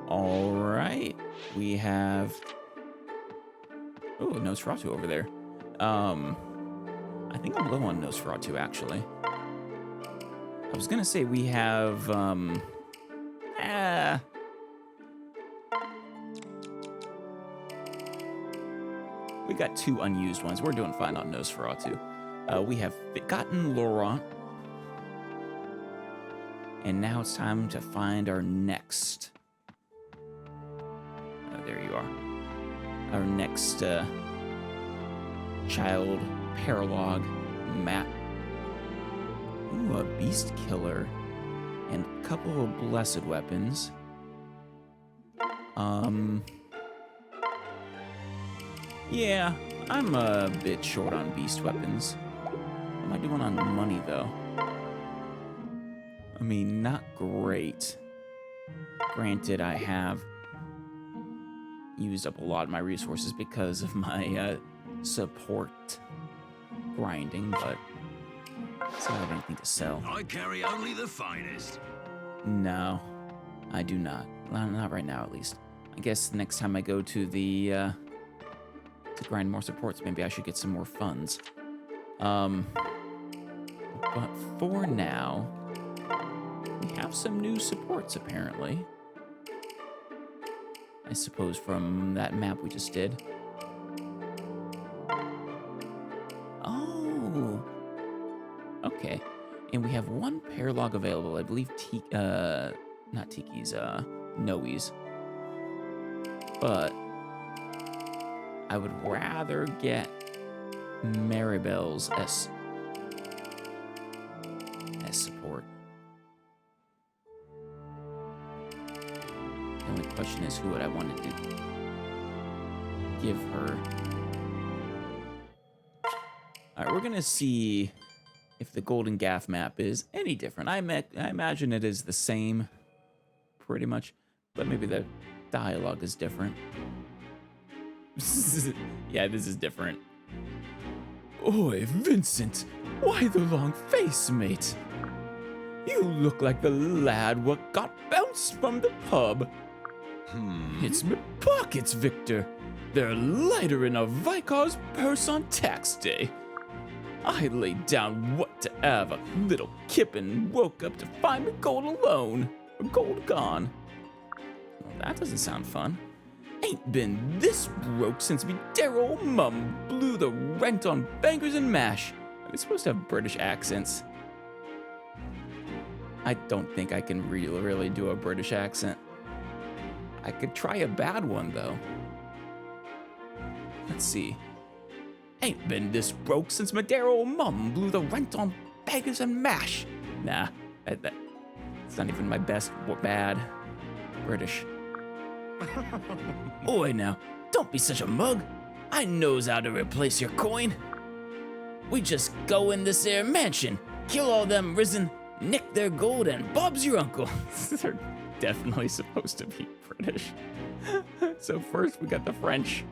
All right. We have... Oh, Nosferatu over there. I think I'm low on Nosferatu, actually. I was going to say we have... We got 2 unused ones. We're doing fine on Nosferatu. We have gotten Laurent. And now it's time to find our next... Oh, there you are. Our next child paralog map. Ooh, a beast killer. And a couple of blessed weapons. Yeah, I'm a bit short on beast weapons. What am I doing on money, though? I mean, not great. Granted, I have used up a lot of my resources because of my support grinding, but I still don't have anything to sell. I carry only the finest. No, I do not. Not right now, at least. I guess next time I go to the to grind more supports, maybe I should get some more funds. But for now, we have some new supports apparently. I suppose from that map we just did. Oh, okay. And we have 1 paralog available. I believe not Tiki's, Noe's. But I would rather get Maribel's as support. The only question is who would I want to give her. Alright, we're gonna see if the Golden Gaff map is any different. I imagine it is the same, pretty much, but maybe the dialogue is different. Yeah, this is different. Oi, Vincent! Why the long face, mate? You look like the lad what got bounced from the pub. It's me pockets, Victor. They're lighter in a Vicar's purse on tax day. I laid down what to have a little kip and woke up to find me gold alone. Or gold gone. Well, that doesn't sound fun. Ain't been this broke since me dear old mum blew the rent on bangers and mash. Are they supposed to have British accents? I don't think I can really do a British accent. I could try a bad one, though. Let's see. Ain't been this broke since my dear old mum blew the rent on bangers and mash. Nah, that's not even my best bad British. Oi now, don't be such a mug. I knows how to replace your coin. We just go in this here mansion, kill all them risen, nick their gold, and Bob's your uncle. They're definitely supposed to be British. So first we got the French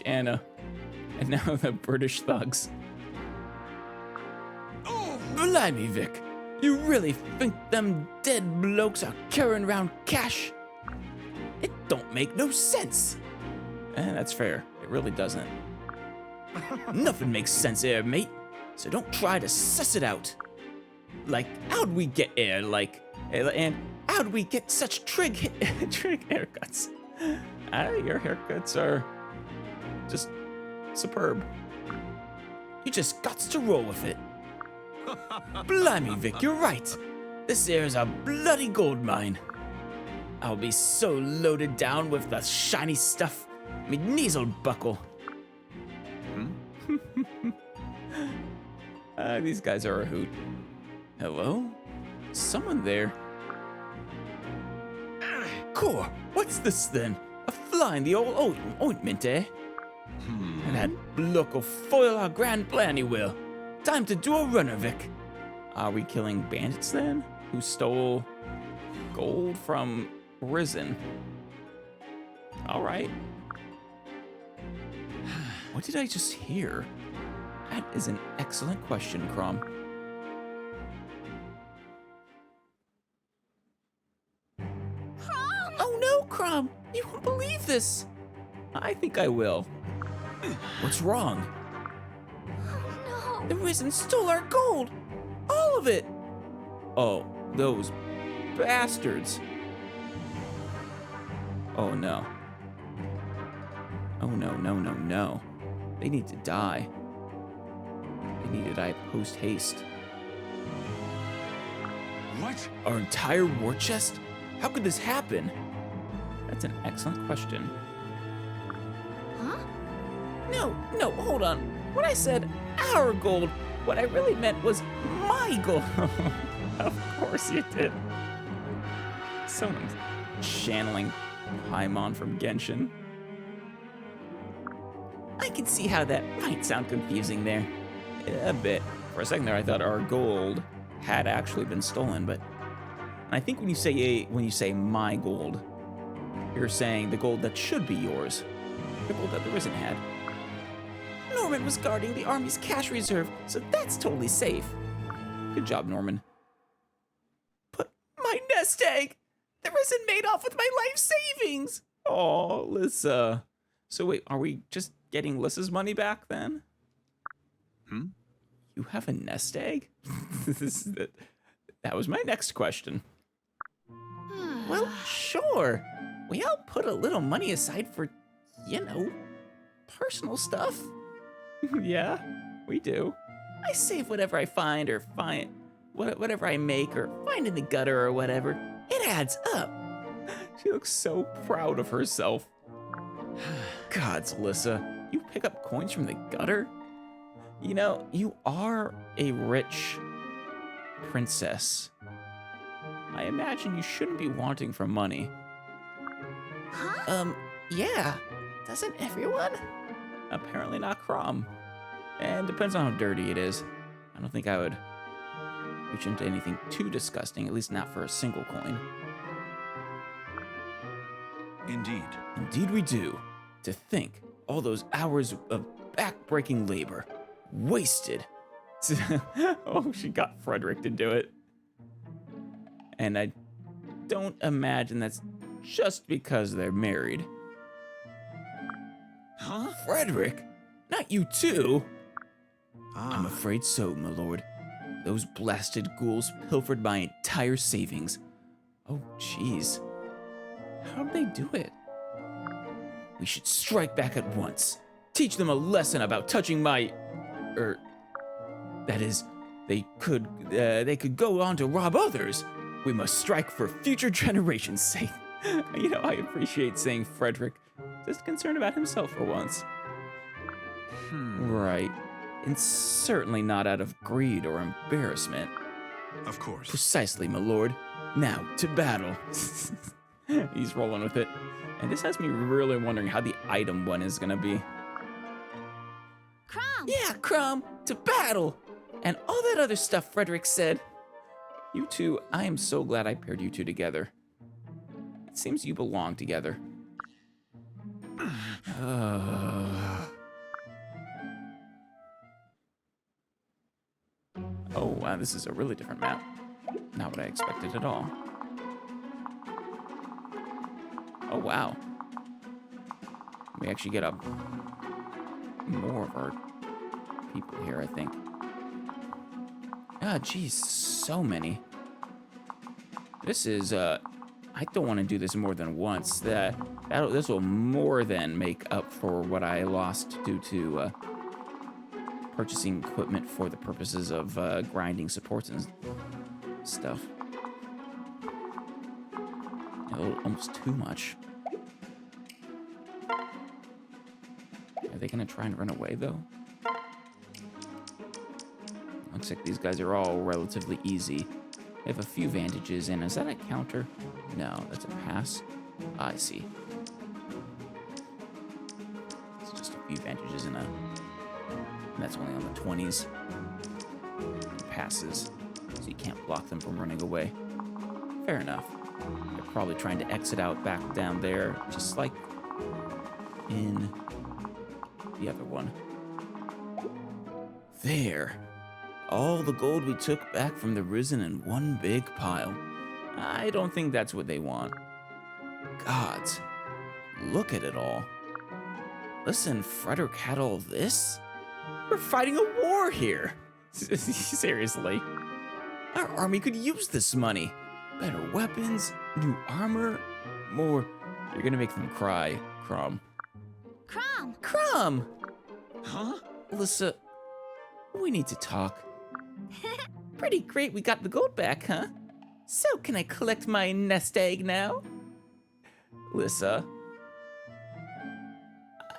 Anna, and now the British thugs. Oh, blimey, Vic. You really think them dead blokes are carrying around cash? It don't make no sense. That's fair. It really doesn't. Nothing makes sense here, mate. So don't try to suss it out. Like, how'd we get here, and how'd we get such trig haircuts? Your haircuts are just superb. You just gots to roll with it. Blimey, Vic, you're right. This here's a bloody gold mine. I'll be so loaded down with the shiny stuff, me knees'll buckle. These guys are a hoot. Hello? Someone there? Core, what's this then? A fly in the old ointment, eh? And that bloke'll foil our grand plan, he will. Time to do a runner, Vic. Are we killing bandits then? Who stole gold from Risen? Alright. What did I just hear? That is an excellent question, Chrom. Chrom! Oh no, Chrom, you won't believe this. I think I will. What's wrong? Oh no. The Risen stole our gold. All of it. Oh, those bastards. Oh no. Oh no, no, no, no. They need to die. They need to die post haste. What? Our entire war chest? How could this happen? That's an excellent question. Huh? No, hold on. When I said our gold, what I really meant was my gold. Of course you did. Someone's channeling Paimon from Genshin. I can see how that might sound confusing there. A bit. For a second there, I thought our gold had actually been stolen, but I think when you say my gold, you're saying the gold that should be yours, the gold that the Risen had. Norman was guarding the army's cash reserve, so that's totally safe. Good job, Norman. But my nest egg! The Risen made off with my life savings! Oh, Lissa. So wait, are we just getting Lissa's money back then? You have a nest egg? That was my next question. Well, sure. We all put a little money aside for, personal stuff. Yeah, we do. I save whatever I find or whatever I make or find in the gutter or whatever. It adds up. She looks so proud of herself. Gods, Lissa, you pick up coins from the gutter? You are a rich princess. I imagine you shouldn't be wanting for money. Huh? Yeah. Doesn't everyone? Apparently not Chrom. And depends on how dirty it is. I don't think I would reach into anything too disgusting, at least not for a single coin. Indeed. Indeed we do. To think, all those hours of back-breaking labor, wasted. Oh, she got Frederick to do it. And I don't imagine that's just because they're married. Huh? Frederick? Not you too? I'm Ah. afraid so, my lord. Those blasted ghouls pilfered my entire savings. Oh, jeez. How'd they do it? We should strike back at once. Teach them a lesson about touching my... that is, they could go on to rob others. We must strike for future generations' sake. I appreciate saying Frederick, just concerned about himself for once. Right. And certainly not out of greed or embarrassment. Of course. Precisely, my lord. Now, to battle. He's rolling with it. And this has me really wondering how the item one is gonna be. Chrom! Yeah, Chrom, to battle! And all that other stuff Frederick said. You two, I am so glad I paired you two together. It seems you belong together. Oh, wow, this is a really different map. Not what I expected at all. Oh, wow. We actually get up more of our people here, I think. Ah, geez, so many. This is, I don't want to do this more than once. This will more than make up for what I lost due to purchasing equipment for the purposes of grinding supports and stuff. A little, almost too much. Are they gonna try and run away though? Looks like these guys are all relatively easy. They have a few vantages, and is that a counter? No, that's a pass. I see. It's just a few vantages and that's only on the 20s. Passes, so you can't block them from running away. Fair enough. They're probably trying to exit out back down there, just like in the other one. There. All the gold we took back from the Risen in one big pile. I don't think that's what they want. gods. Look at it all. Listen, Frederick had all this? We're fighting a war here. Seriously. Our army could use this money. Better weapons, new armor, more. You're gonna make them cry, Chrom. Chrom! Chrom! Huh? Alyssa, we need to talk. Pretty great we got the gold back, huh? So can I collect my nest egg now? Alyssa,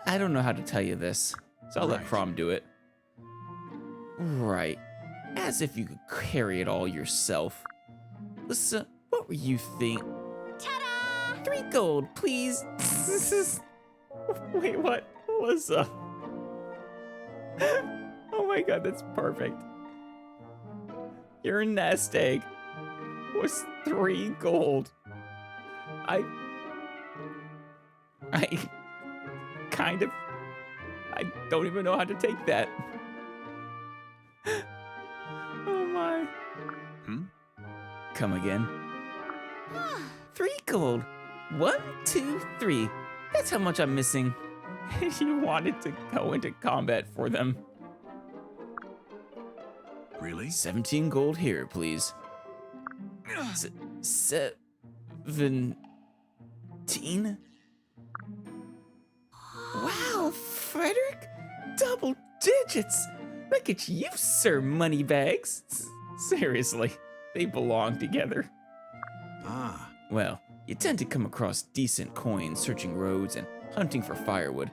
I don't know how to tell you this, so I'll let Right. Chrom do it. Right. As if you could carry it all yourself. Alyssa, what were you thinking? Ta-da! 3 gold, please. Wait, what? Alyssa. Oh my god, that's perfect. Your nest egg was 3 gold. I kind of, I don't even know how to take that. Oh my. Come again. 3 gold. 1, 2, 3. That's how much I'm missing. You wanted to go into combat for them. Really? 17 gold here, please. 17? Wow, Frederick! Double digits! Look at you, Sir Moneybags. Seriously, they belong together. Ah, Well, you tend to come across decent coins searching roads and hunting for firewood.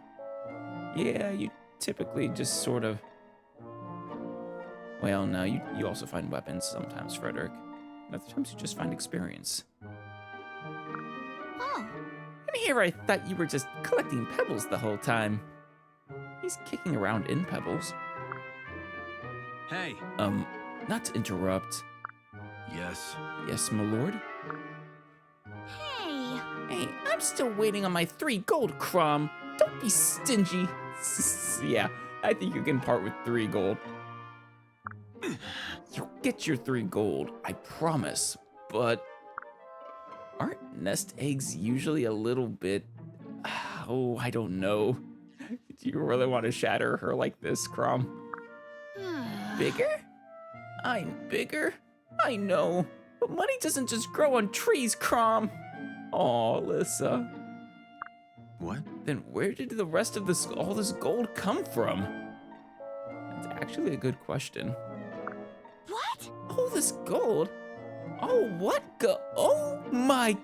Yeah, you typically just sort of... Well, no, you also find weapons sometimes, Frederick. And other times you just find experience. Oh, And here I thought you were just collecting pebbles the whole time. He's kicking around in pebbles. hey. Not to interrupt. Yes. Yes, my lord? hey! Hey, I'm still waiting on my 3 gold, Chrom. Don't be stingy. Yeah, I think you can part with 3 gold. You'll get your 3 gold, I promise. But aren't nest eggs usually a little bit... Oh, I don't know. Do you really want to shatter her like this, Chrom? Bigger? I'm bigger? I know. But money doesn't just grow on trees, Chrom. Aw, Alyssa. What? Then where did the rest of all this gold come from? That's actually a good question. What? All this gold? Oh, what oh my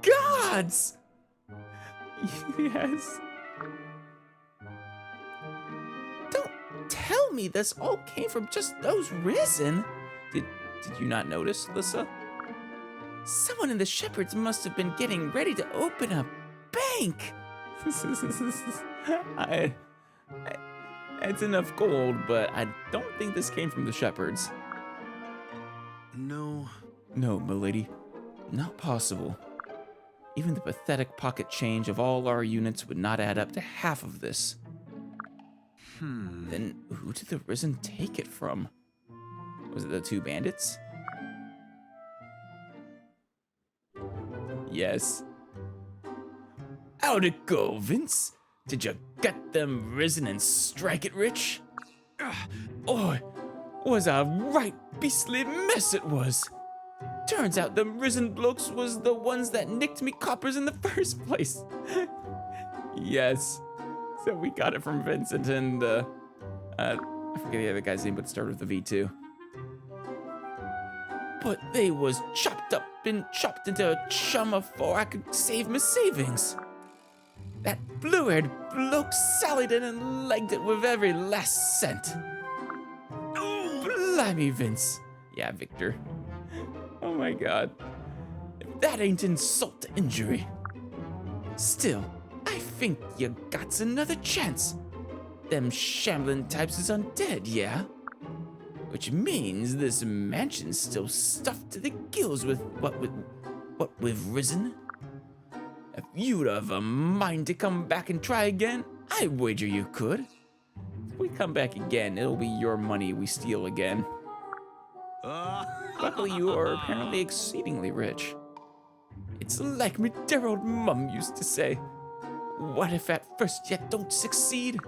gods! Yes. Don't tell me this all came from just those risen. Did you not notice, Alyssa? Someone in the shepherds must have been getting ready to open a bank. It's enough gold, but I don't think this came from the shepherds. No. No, milady, not possible. Even the pathetic pocket change of all our units would not add up to half of this. Then who did the Risen take it from? Was it the 2 bandits? Yes. How'd it go, Vince? Did you get them Risen and strike it rich? Oh, was a right beastly mess it was. Turns out them Risen blokes was the ones that nicked me coppers in the first place. Yes. So we got it from Vincent and, I forget the other guy's name, but it started with a V too. But they was chopped up and chopped into a chum afore I could save my savings. That blue-haired bloke sallied in and legged it with every last cent. Blimey, Vince. Yeah, Victor. Oh my god. If that ain't insult to injury. Still, I think you got another chance. Them shambling types is undead, yeah? Which means this mansion's still stuffed to the gills with what with Risen. If you'd have a mind to come back and try again, I wager you could. If we come back again, it'll be your money we steal again. Luckily, you are apparently exceedingly rich. It's like me dear old mum used to say. What if at first you don't succeed?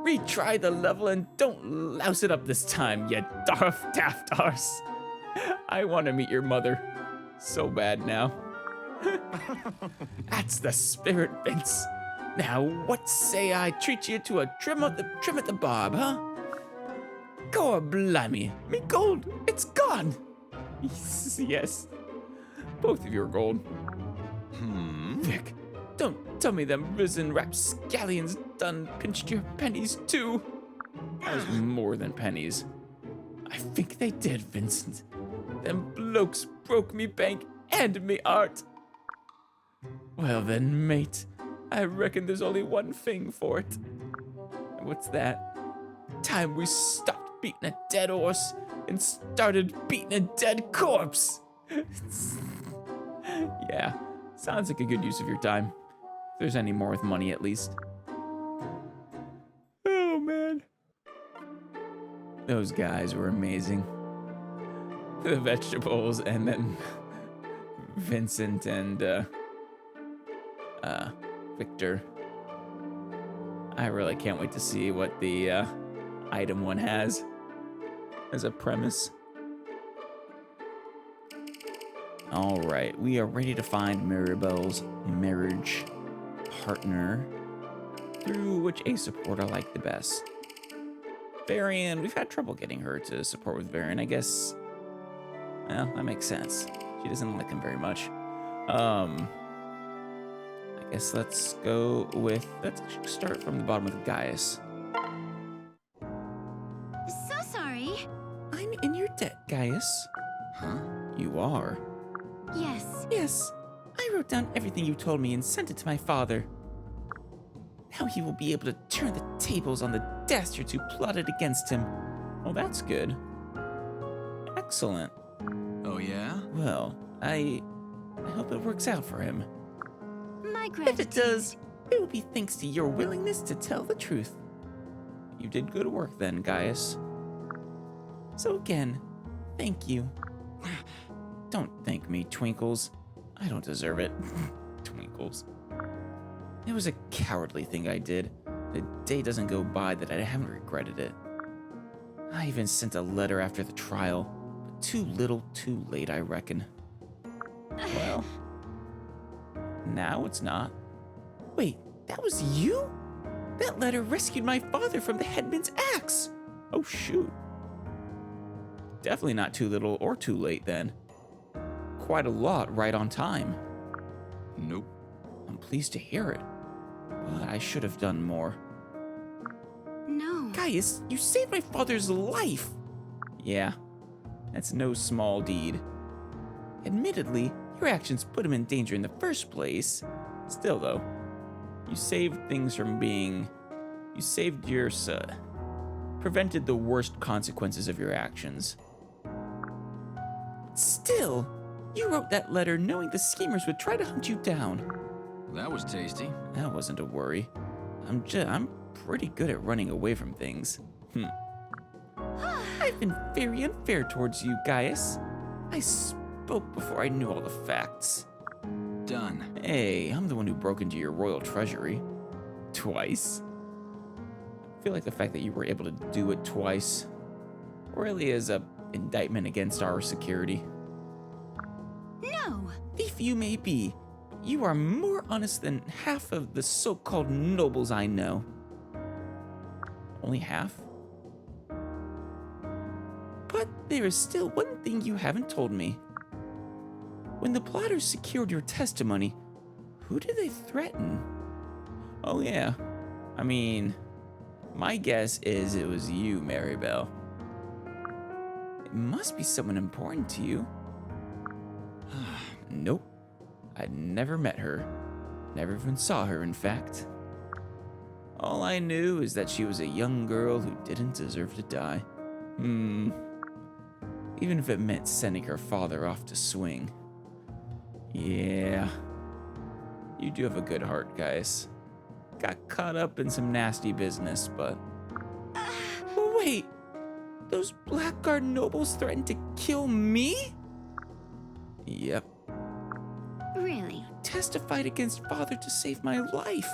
Retry the level and don't louse it up this time, you daft daft arse. I want to meet your mother so bad now. That's the spirit, Vince. Now, what say I treat you to a trim at the bob, huh? Go blimey, me gold, it's gone. Yes, both of you are gold. Vic, don't tell me them risen rapscallions done pinched your pennies too. That was more than pennies. I think they did, Vincent. Them blokes broke me bank and me art. Well then, mate, I reckon there's only one thing for it. What's that? Time we stopped beating a dead horse and started beating a dead corpse. Yeah, sounds like a good use of your time. If there's any more with money, at least. Oh, man. Those guys were amazing. The vegetables, and then Vincent and, Victor. I really can't wait to see what the, item one has as a premise. All right, we are ready to find Mirabelle's marriage partner, through which a support I like the best. Varian, we've had trouble getting her to support with Varian, I guess. Well, that makes sense. She doesn't like him very much. I guess let's go with, let's actually start from the bottom with Gaius. So sorry. I'm in your debt, Gaius. Huh? You are? Yes. Yes. I wrote down everything you told me and sent it to my father. Now he will be able to turn the tables on the dastards who plotted against him. Oh, that's good. Excellent. Oh, yeah? Well, I hope it works out for him. My If gratitude. it does, it will be thanks to your willingness to tell the truth. You did good work then, Gaius. So again, thank you. Don't thank me, Twinkles. I don't deserve it. Twinkles. It was a cowardly thing I did. A day doesn't go by that I haven't regretted it. I even sent a letter after the trial, but too little, too late, I reckon. Well, now it's not. Wait, that was you? That letter rescued my father from the headman's axe. Oh, shoot. Definitely not too little or too late, then. Quite a lot right on time. Nope. I'm pleased to hear it, but I should have done more. No. Gaius, you saved my father's life! Yeah, that's no small deed. Admittedly, your actions put him in danger in the first place. Still, though, you saved things from being... You saved your... prevented the worst consequences of your actions. Still, you wrote that letter knowing the schemers would try to hunt you down. That was tasty. That wasn't a worry. I'm pretty good at running away from things. I've been very unfair towards you, Gaius. I spoke before I knew all the facts. Done. Hey, I'm the one who broke into your royal treasury. Twice. I feel like the fact that you were able to do it twice really is a indictment against our security. No. Thief you may be, but you are more honest than half of the so-called nobles I know. Only half? But there is still one thing you haven't told me. When the plotters secured your testimony, who did they threaten? Oh yeah, I mean, my guess is it was you, Maribel. It must be someone important to you. Nope, I'd never met her. Never even saw her, in fact. All I knew is that she was a young girl who didn't deserve to die. Even if it meant sending her father off to swing. Yeah. You do have a good heart, guys. Got caught up in some nasty business, but... Wait! Those Blackguard nobles threatened to kill me? Yep. Really? Testified against father to save my life.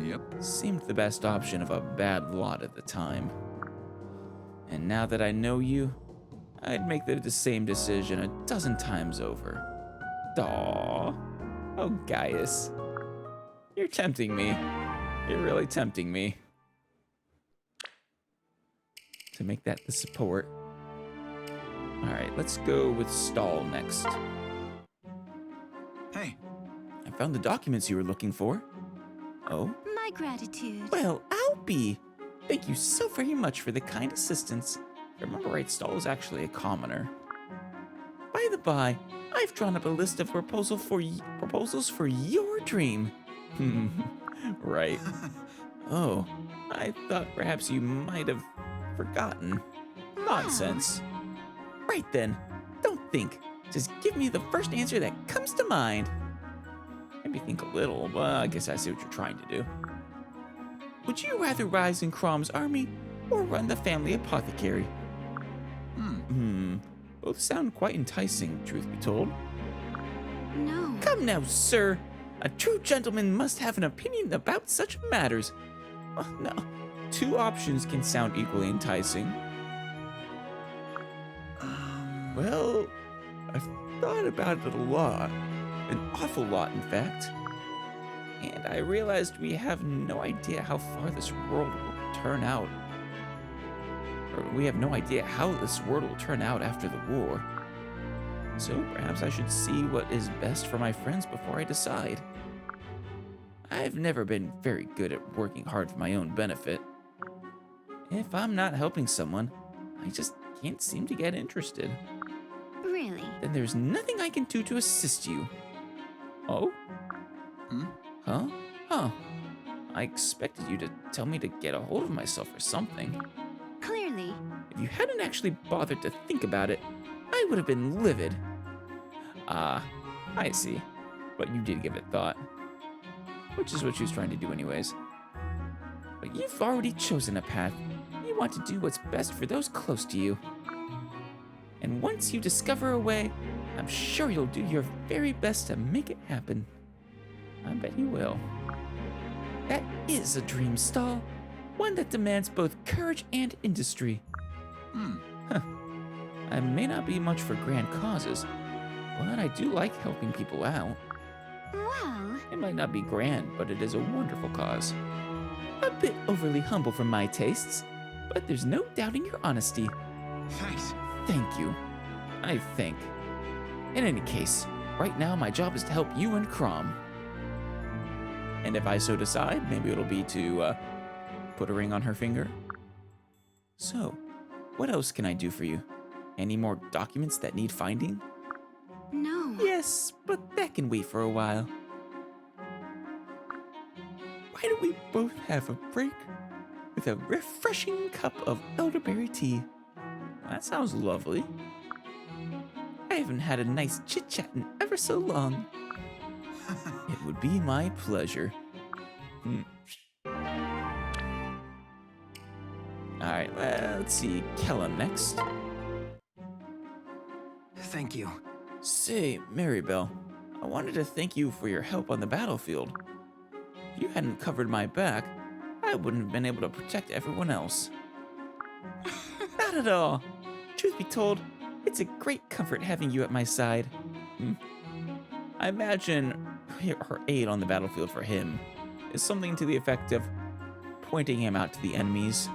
Yep. Seemed the best option of a bad lot at the time. And now that I know you, I'd make the same decision a dozen times over. Aww. Oh, Gaius. You're tempting me. You're really tempting me. To make that the support. Alright, let's go with Stall next. Hey. I found the documents you were looking for. Oh? My gratitude. Well, I'll be. Thank you so very much for the kind assistance. If I remember right, Stall is actually a commoner. By the by, I've drawn up a list of proposals for your dream. Right. Oh, I thought perhaps you might have forgotten. Nonsense. Right then, don't think. Just give me the first answer that comes to mind. Maybe think a little, but I guess I see what you're trying to do. Would you rather rise in Chrom's army or run the family apothecary? Both sound quite enticing, truth be told. No. Come now, sir. A true gentleman must have an opinion about such matters. Oh, no. Two options can sound equally enticing. Well, I've thought about it a lot. An awful lot, in fact. And I realized we have no idea how far this world will turn out. Or we have no idea how this world will turn out after the war. So perhaps I should see what is best for my friends before I decide. I've never been very good at working hard for my own benefit. If I'm not helping someone, I just can't seem to get interested. Really? Then there's nothing I can do to assist you. Oh? Huh? Huh. I expected you to tell me to get a hold of myself or something. Clearly. If you hadn't actually bothered to think about it, I would have been livid. Ah, I see. But you did give it thought. Which is what she was trying to do anyways. But you've already chosen a path. You want to do what's best for those close to you. And once you discover a way, I'm sure you'll do your very best to make it happen. I bet you will. That is a dream, Stall. One that demands both courage and industry. Huh. I may not be much for grand causes, but I do like helping people out. Well, It might not be grand, but it is a wonderful cause. A bit overly humble for my tastes, but there's no doubting your honesty. Thanks. Thank you. I think. In any case, right now my job is to help you and Chrom. And if I so decide, maybe it'll be to put a ring on her finger. So, what else can I do for you? Any more documents that need finding? no. Yes, but that can wait for a while. Why don't we both have a break with a refreshing cup of elderberry tea? That sounds lovely. I haven't had a nice chit-chat in ever so long. It would be my pleasure. Alright, let's see. Kellum next. Thank you. Say, Maribel, I wanted to thank you for your help on the battlefield. If you hadn't covered my back, I wouldn't have been able to protect everyone else. Not at all. Truth be told, it's a great comfort having you at my side. I imagine her aid on the battlefield for him is something to the effect of pointing him out to the enemies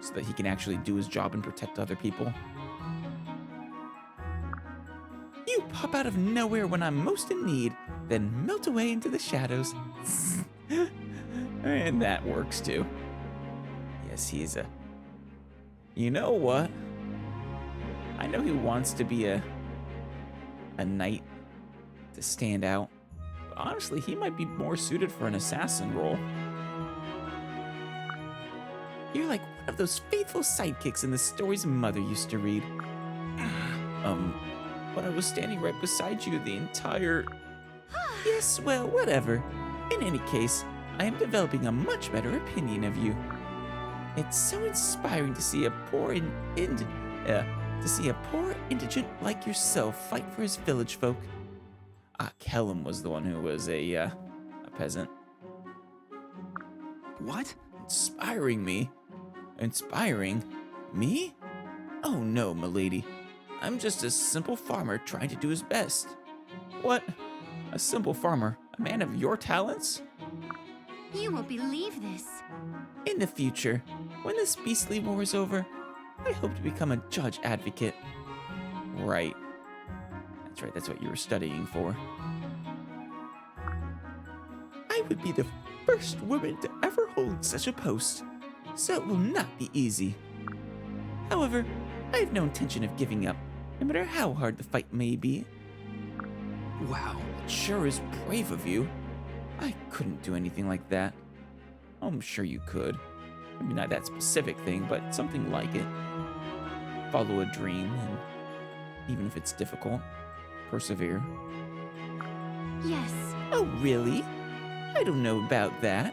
so that he can actually do his job and protect other people. You pop out of nowhere when I'm most in need, then melt away into the shadows. And that works too. Yes, he's a... You know what? I know he wants to be a knight to stand out, but honestly, he might be more suited for an assassin role. You're like one of those faithful sidekicks in the stories Mother used to read. But I was standing right beside you the entire... Yes, well, whatever. In any case, I am developing a much better opinion of you. It's so inspiring to see a poor indigent like yourself fight for his village folk. Kellum was the one who was a peasant. What? Inspiring me? Inspiring me? Oh no, milady. I'm just a simple farmer trying to do his best. What? A simple farmer? A man of your talents? You won't believe this. In the future, when this beastly war is over, I hope to become a judge advocate. Right. That's right, that's what you were studying for. I would be the first woman to ever hold such a post, so it will not be easy. However, I have no intention of giving up, no matter how hard the fight may be. Wow. It sure is brave of you. I couldn't do anything like that. I'm sure you could. Maybe not that specific thing, but something like it. Follow a dream, and even if it's difficult, persevere. Yes. Oh, really? I don't know about that.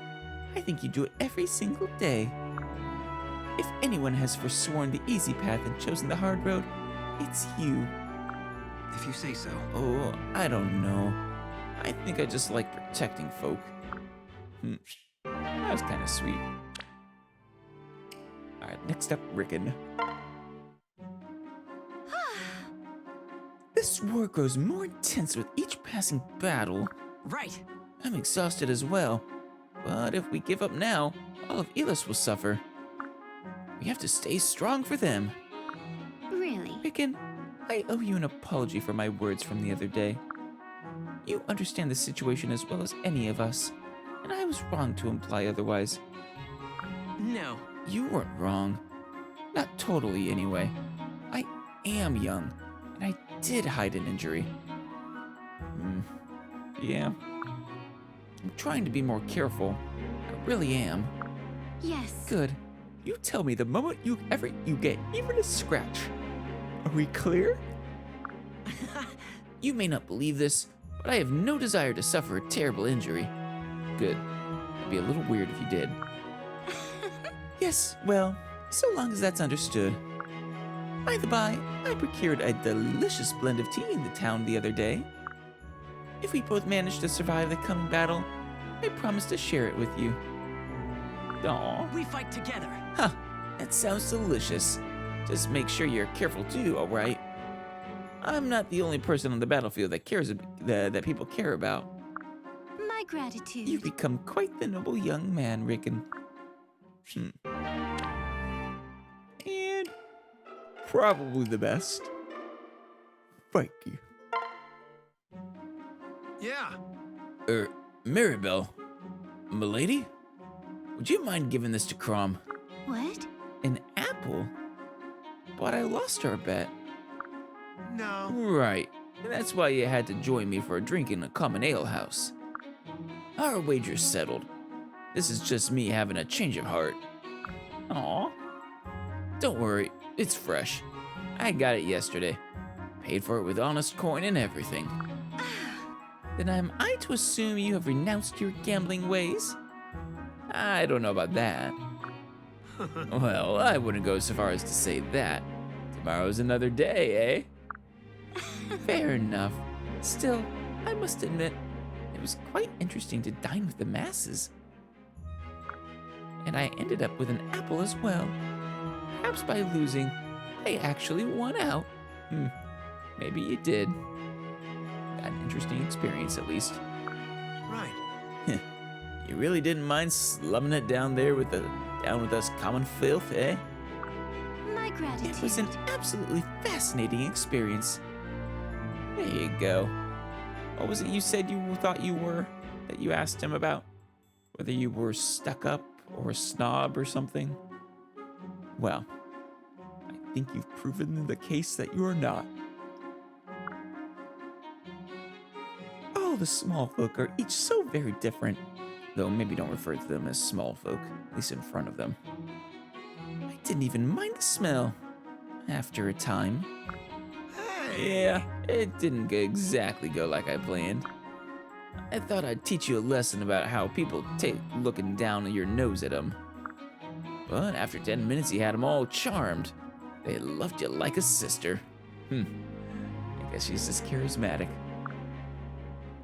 I think you do it every single day. If anyone has forsworn the easy path and chosen the hard road, it's you. If you say so. Oh, I don't know. I think I just like protecting folk. That was kind of sweet. Alright, next up, Rickon. This war grows more intense with each passing battle. Right. I'm exhausted as well. But if we give up now, all of Elis will suffer. We have to stay strong for them. Really? Rickon, I owe you an apology for my words from the other day. You understand the situation as well as any of us, and I was wrong to imply otherwise. No. You weren't wrong. Not totally, anyway. I am young, and I did hide an injury. Yeah. I'm trying to be more careful. I really am. Yes. Good. You tell me the moment you get even a scratch. Are we clear? You may not believe this, but I have no desire to suffer a terrible injury. Good. It'd be a little weird if you did. Yes, well, so long as that's understood. By the by, I procured a delicious blend of tea in the town the other day. If we both manage to survive the coming battle, I promise to share it with you. Aw. We fight together. Huh, that sounds delicious. Just make sure you're careful too, alright? I'm not the only person on the battlefield that that people care about. My gratitude. You've become quite the noble young man, Rickon. And probably the best. Thank you. Yeah. Maribel, milady? Would you mind giving this to Chrom? What? An apple? But I lost her bet. No. Right. That's why you had to join me for a drink in a common ale house. Our wager's settled. This is just me having a change of heart. Aw. Don't worry, it's fresh. I got it yesterday. Paid for it with honest coin and everything. Then am I to assume you have renounced your gambling ways? I don't know about that. Well, I wouldn't go so far as to say that. Tomorrow's another day, eh? Fair enough. Still, I must admit, it was quite interesting to dine with the masses. And I ended up with an apple as well. Perhaps by losing, I actually won out. Maybe you did. Got an interesting experience, at least. Right. You really didn't mind slumming it down there with us common filth, eh? My gratitude. It was an absolutely fascinating experience. There you go. What was it you said you thought you were, that you asked him about? Whether you were stuck up or a snob or something? Well, I think you've proven the case that you are not. All the small folk are each so very different, though maybe don't refer to them as small folk, at least in front of them. I didn't even mind the smell, after a time. Hey. Yeah, it didn't exactly go like I planned. I thought I'd teach you a lesson about how people take looking down your nose at them. But after 10 minutes, you had them all charmed. They loved you like a sister. I guess she's just charismatic.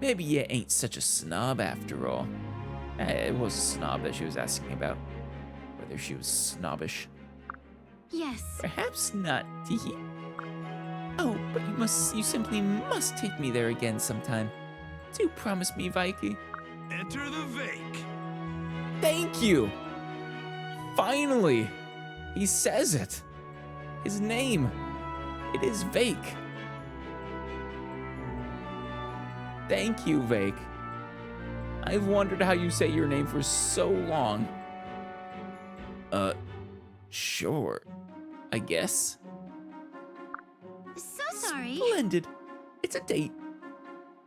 Maybe you ain't such a snob after all. It was a snob that she was asking about. Whether she was snobbish. Yes. Perhaps not, teehee. Oh, but you simply must take me there again sometime. Do promise me, Vikey. Enter the Vake. Thank you! Finally! He says it. His name. It is Vake. Thank you, Vake. I've wondered how you say your name for so long. Sure. I guess. So sorry. Splendid. It's a date.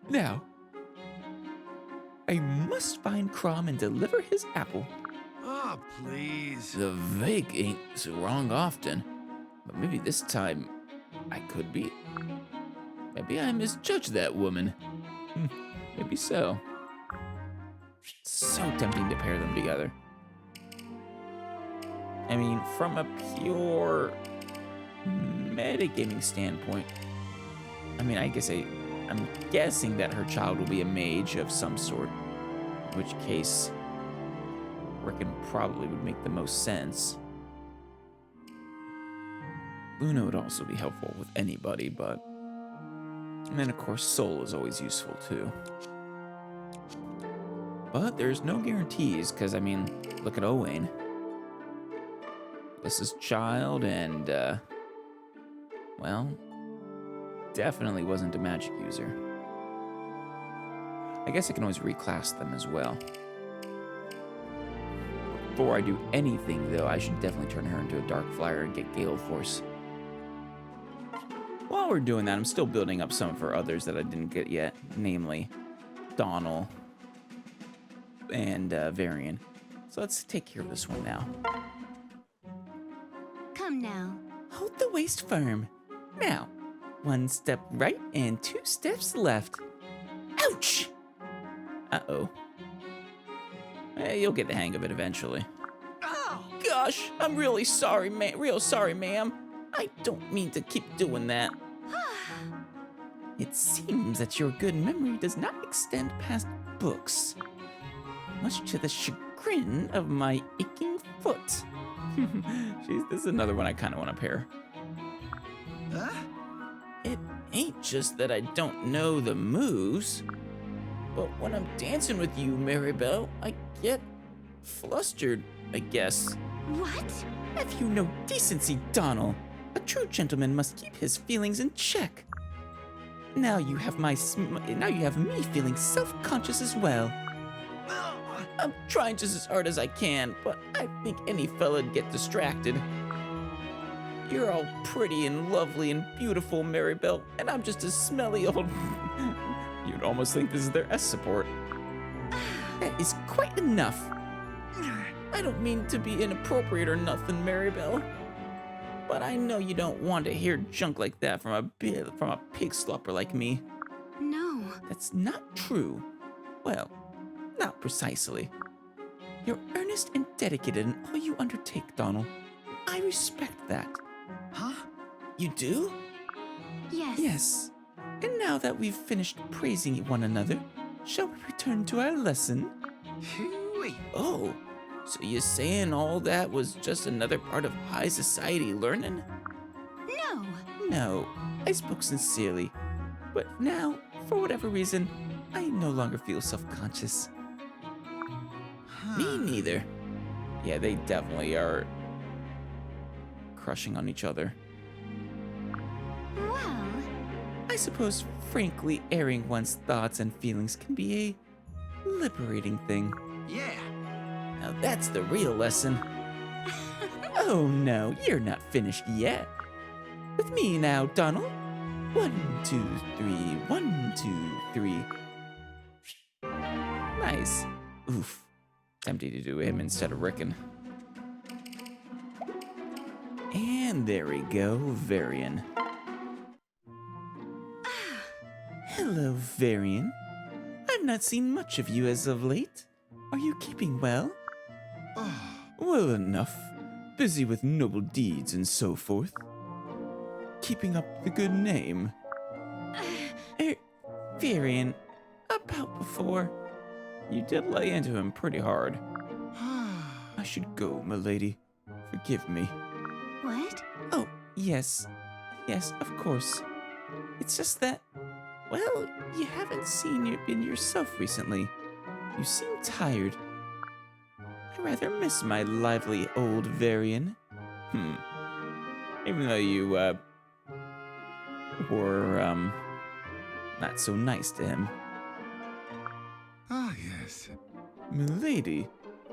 Now, I must find Chrom and deliver his apple. Oh, please. The Vake ain't so wrong often, but maybe this time I could be. Maybe I misjudged that woman. Maybe so. So tempting to pair them together. I mean, from a pure metagaming standpoint, I mean, I'm guessing that her child will be a mage of some sort, in which case Rickon probably would make the most sense. Luna would also be helpful with anybody, but... And then, of course, Soul is always useful, too. But there's no guarantees, because, I mean, look at Owain. This is child, and, well, definitely wasn't a magic user. I guess I can always reclass them as well. Before I do anything, though, I should definitely turn her into a Dark Flyer and get Gale Force. While we're doing that, I'm still building up some of her others that I didn't get yet, namely Donal and Varian. So let's take care of this one now. Come now. Hold the waist firm. Now, 1 step right and 2 steps left. Ouch! Uh-oh. You'll get the hang of it eventually. Oh! Gosh, I'm really sorry, real sorry, ma'am. I don't mean to keep doing that. It seems that your good memory does not extend past books, much to the chagrin of my aching foot. Jeez, this is another one I kind of want to pair. Huh? It ain't just that I don't know the moves, but when I'm dancing with you, Maribel, I get flustered, I guess. What? Have you no decency, Donal? A true gentleman must keep his feelings in check. Now you have me feeling self-conscious as well. I'm trying just as hard as I can, but I think any fela'd get distracted. You're all pretty and lovely and beautiful, Maribel, and I'm just a smelly old... You'd almost think this is their S support. That is quite enough. I don't mean to be inappropriate or nothing, Maribel, but I know you don't want to hear junk like that from a pig slopper like me. No. That's not true. Well, not precisely. You're earnest and dedicated in all you undertake, Donal. I respect that. Huh? You do? Yes. Yes. And now that we've finished praising one another, shall we return to our lesson? Hooey. Oh, so you're saying all that was just another part of high society learning? No. No, I spoke sincerely. But now, for whatever reason, I no longer feel self-conscious. Me neither. Yeah, they definitely are crushing on each other. Well, I suppose, frankly, airing one's thoughts and feelings can be a liberating thing. Yeah. Now that's the real lesson. Oh no, you're not finished yet. With me now, Donal. 1, 2, 3, 1, 2, 3. Nice. Oof. Tempted to do him instead of Rickon. And there we go, Varian. Hello, Varian. I've not seen much of you as of late. Are you keeping well? Well enough. Busy with noble deeds and so forth. Keeping up the good name. Varian, before, you did lay into him pretty hard. I should go, milady. Forgive me. What? Oh, yes. Yes, of course. It's just that, well, you haven't been yourself recently. You seem tired. I rather miss my lively old Varian. Even though you, were, not so nice to him. Ah, yes. Milady,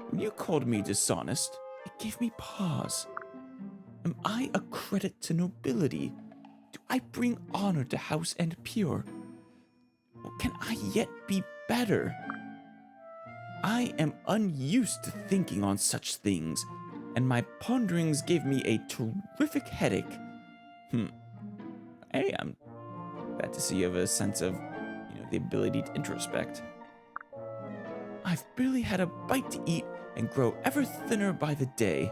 when you called me dishonest, it gave me pause. Am I a credit to nobility? Do I bring honor to house and pure? Or can I yet be better? I am unused to thinking on such things, and my ponderings gave me a terrific headache. Hey, I'm glad to see you have a sense of, the ability to introspect. I've barely had a bite to eat and grow ever thinner by the day.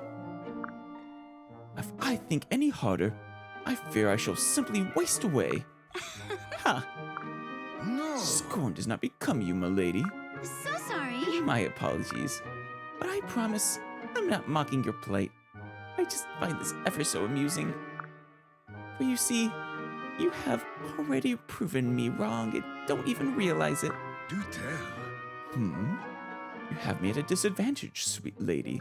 If I think any harder, I fear I shall simply waste away. Ha! No. Scorn does not become you, milady. So sorry. My apologies. But I promise I'm not mocking your plight. I just find this ever so amusing. For you see, you have already proven me wrong and don't even realize it. Do tell. You have me at a disadvantage, sweet lady.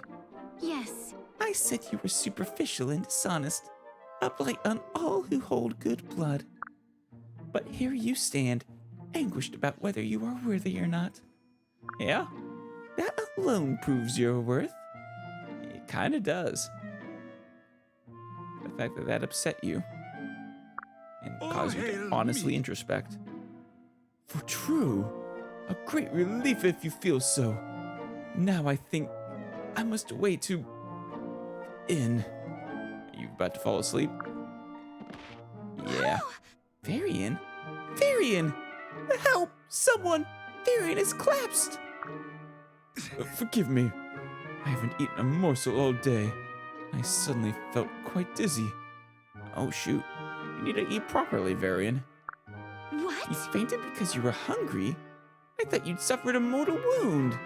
Yes. I said you were superficial and dishonest, a blight on all who hold good blood. But here you stand, anguished about whether you are worthy or not. Yeah, that alone proves your worth. It kinda does. The fact that upset you and caused you to honestly introspect. For true, a great relief if you feel so. Now I think I must away to inn. Are you about to fall asleep? Yeah. Varian? Varian! Help! Someone! Varian is collapsed! Forgive me. I haven't eaten a morsel all day. I suddenly felt quite dizzy. Oh shoot. You need to eat properly, Varian. What? You fainted because you were hungry? I thought you'd suffered a mortal wound.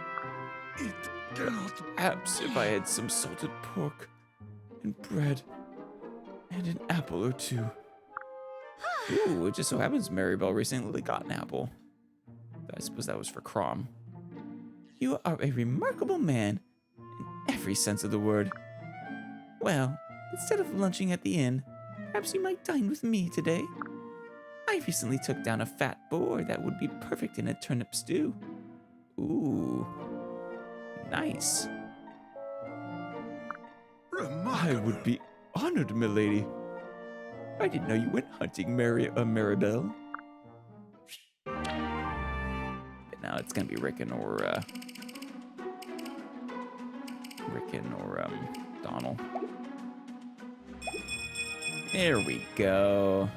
It cannot. Perhaps if I had some salted pork and bread and an apple or two. Ooh, it just so happens Maribel recently got an apple. I suppose that was for Chrom. You are a remarkable man in every sense of the word. Well, instead of lunching at the inn, perhaps you might dine with me today. I recently took down a fat boar that would be perfect in a turnip stew. Ooh, nice. Remarkable. I would be honored, milady. I didn't know you went hunting, Maribel. But now it's gonna be Rickon or Donald. There we go.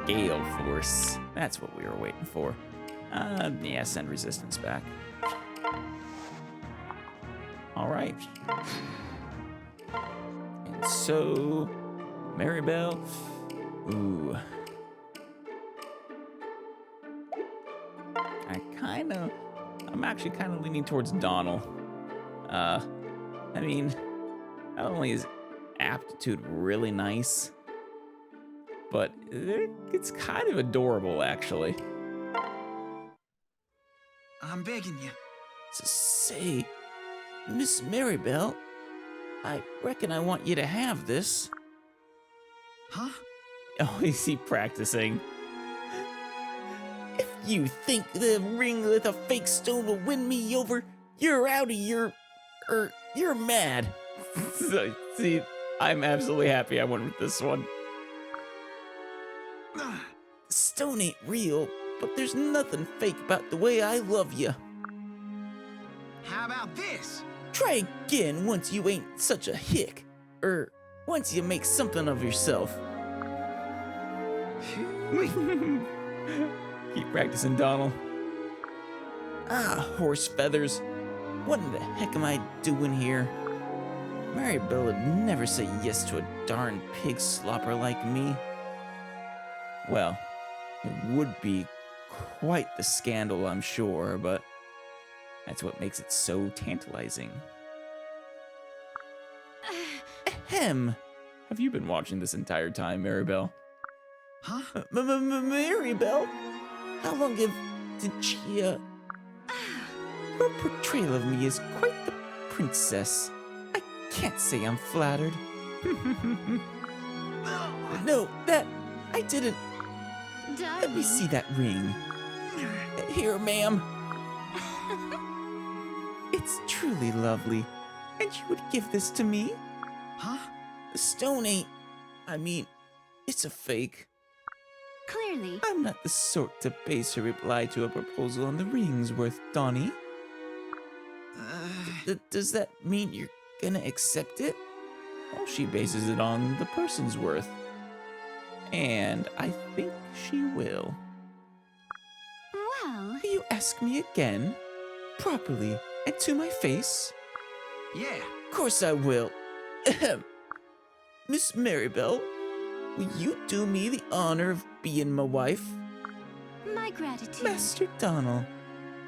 Gale Force. That's what we were waiting for. Yeah, send resistance back. All right. And so, Maribel. Ooh. I'm actually kind of leaning towards Donald. I mean, not only is aptitude really nice, but it's kind of adorable, actually. I'm begging you. To say, Miss Maribel, I reckon I want you to have this. Huh? Oh, is he practicing? If you think the ring with a fake stone will win me over, you're out of your... you're mad. See, I'm absolutely happy I went with this one. Stone ain't real, but there's nothing fake about the way I love you. How about this? Try again once you ain't such a hick. Once you make something of yourself. Keep practicing, Donald. Ah, horse feathers. What in the heck am I doing here? Maribel would never say yes to a darn pig slopper like me. Well, it would be quite the scandal, I'm sure, but that's what makes it so tantalizing. Ahem. Have you been watching this entire time, Maribel? Huh? Maribel? How long did she, Her portrayal of me is quite the princess. I can't say I'm flattered. No, I didn't. Let me see that ring. Here, ma'am. It's truly lovely. And you would give this to me? Huh? The stone ain't... it's a fake. Clearly. I'm not the sort to base her reply to a proposal on the ring's worth, Donnie. Does that mean you're gonna accept it? Well, she bases it on the person's worth. And I think she will. Well... Will you ask me again? Properly, and to my face? Yeah. Of course I will. Ahem. Miss Maribel, will you do me the honor of being my wife? My gratitude. Master Donald,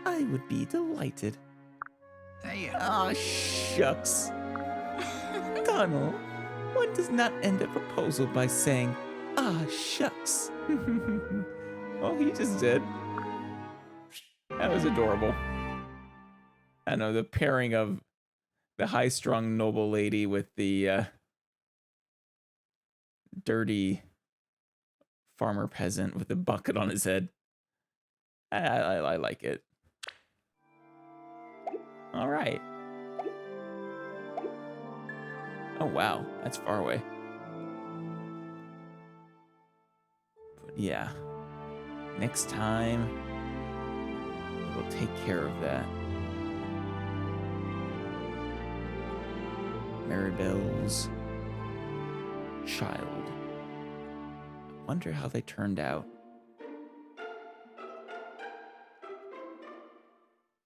I would be delighted. Hey, Aw, shucks. Donald, one does not end a proposal by saying, ah, shucks. Well, he just did. That was adorable. I know, the pairing of the high-strung noble lady with the dirty farmer peasant with the bucket on his head. I like it. All right. Oh, wow. That's far away. But yeah. Next time, we'll take care of that. Maribel's child. I wonder how they turned out.